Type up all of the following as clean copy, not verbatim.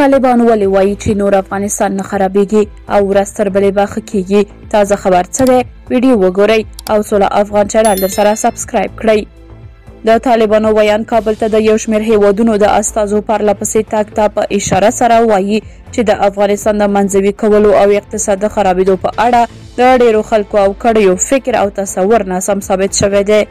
طالبان ولې وایي چې نور افغانستان نه خرابېږي او ورځ تر بلې به ښه کېږي؟ تازه خبر څه دی؟ ویډیو وګورئ او سوله افغان چینل درسره سبسکرایب کړئ. د طالبانو ویان کابل ته د یو شمېر هیوادونو د استازو پرله پسې تګ ته په اشاره سره وایي چې د افغانستان د منځوي کولو او اقتصاد د خرابېدو په اړه د ډېرو خلکو او کړیو فکر او تصور ناسم ثابت شوی دی.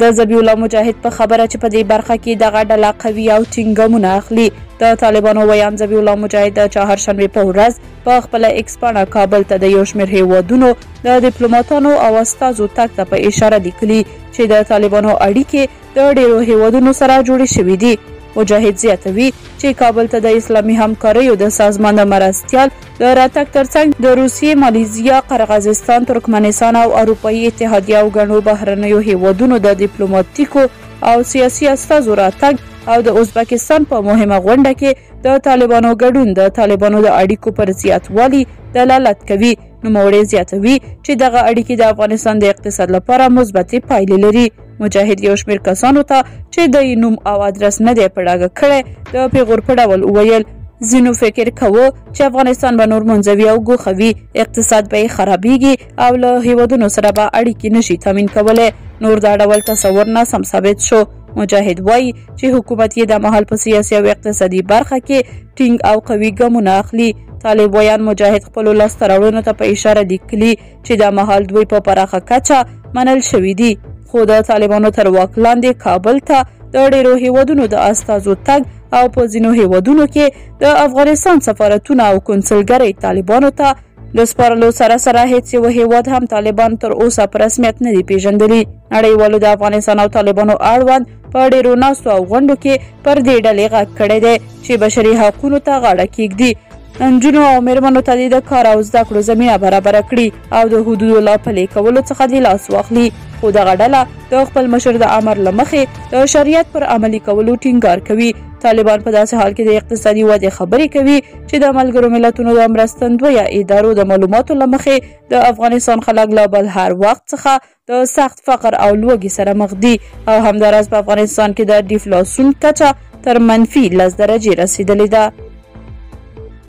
د ذبیح الله مجاهد په خبره چې په دې برخه کې دغه ډله قوي او ټینګ ګامونه اخلي. د طالبانو ویان ذبیح الله مجاهد د چهارشنبې په ورځ په خپله ایکس پاڼه کابل ته د یو شمېر هیوادونو د ډیپلوماتانو او استازو تګ ته په اشاره لیکلي چې د طالبانو اړیکې د ډېرو هیوادونو سره جوړې شوي دي. مجاهد زیاتوي چې کابل ته د اسلامي همکاریو د سازمان د مرستیال د راتګ ترڅنګ د روسیې، مالیزیا، قرغیزستان، ترکمنستان او اروپایي اتحادیه او ګڼو بهرنیو هیوادونو د ډیپلوماتیکو او سیاسي استازو راتګ او د ازبکستان په مهمه غونډه کې د طالبانو ګډون د طالبانو د اړیکو پر زیاتوالي دلالت کوي. نوموړی زیاتوي چې دغه اړیکې د افغانستان د اقتصاد لپاره مثبتې پایلې لري. مجاهد یو شمېر کسانو ته چې د نوم او ادرس نه دی په ډاګه کړی د پیغور په ډول وویل. ځینو فکر کوو چې افغانستان به نور منزوي او ګوښوي، اقتصاد به یې خرابېږي او له هیوادونو سره به اړیکې نشي تامین کولی. نور دا ډول تصور ناسم ثابت شو. مجاهد وایي چې حکومت یې د مهال په سیاسي او اقتصادي برخه کې ټینګ او قوي ګامونه اخلي. طالب ویان مجاهد خپلو لاسته راوړنو ته په اشاره لیکلي چې د مهال دوی په پراخه کچه منل شوي دي، خو د طالبانو تر واک لاندې کابل ته د ډېرو هیوادونو د استازو تګ او په ځینو هیوادونو کې د افغانستان سفارتونه او کنسلګرۍ طالبانو ته د سپارلو سره سره هیڅ یو هیواد هم طالبان تر اوسه په رسمیت نه دي پیژندلي. نړیوالو د افغانستان او طالبانو اړوند په ډېرو ناستو او غونډو کې پر دې ډلې غږ کړی دی چې بشري حقونو ته غاړه کېږدي، نجونو او میرمنو ته د کار او زده کړو زمینه برابره کړي او د حدودو لا پلي کولو څخه د لاس واخلي. خو دغه ډله د خپل مشر د امر له مخې د شریعت پر عملي کولو ټینګار کوي. طالبان په داسې حال کې د اقتصادي ودې خبرې کوي چې د ملګرو ملتونو د مرستندویه ادارو د معلوماتو له مخې د افغانستان خلک لا بل هر وخت څخه د سخت فقر او لوږې سره مخ دي او همداراز په افغانستان کې د ډیفلاسیون کچه تر -10 درجې رسیدلې ده.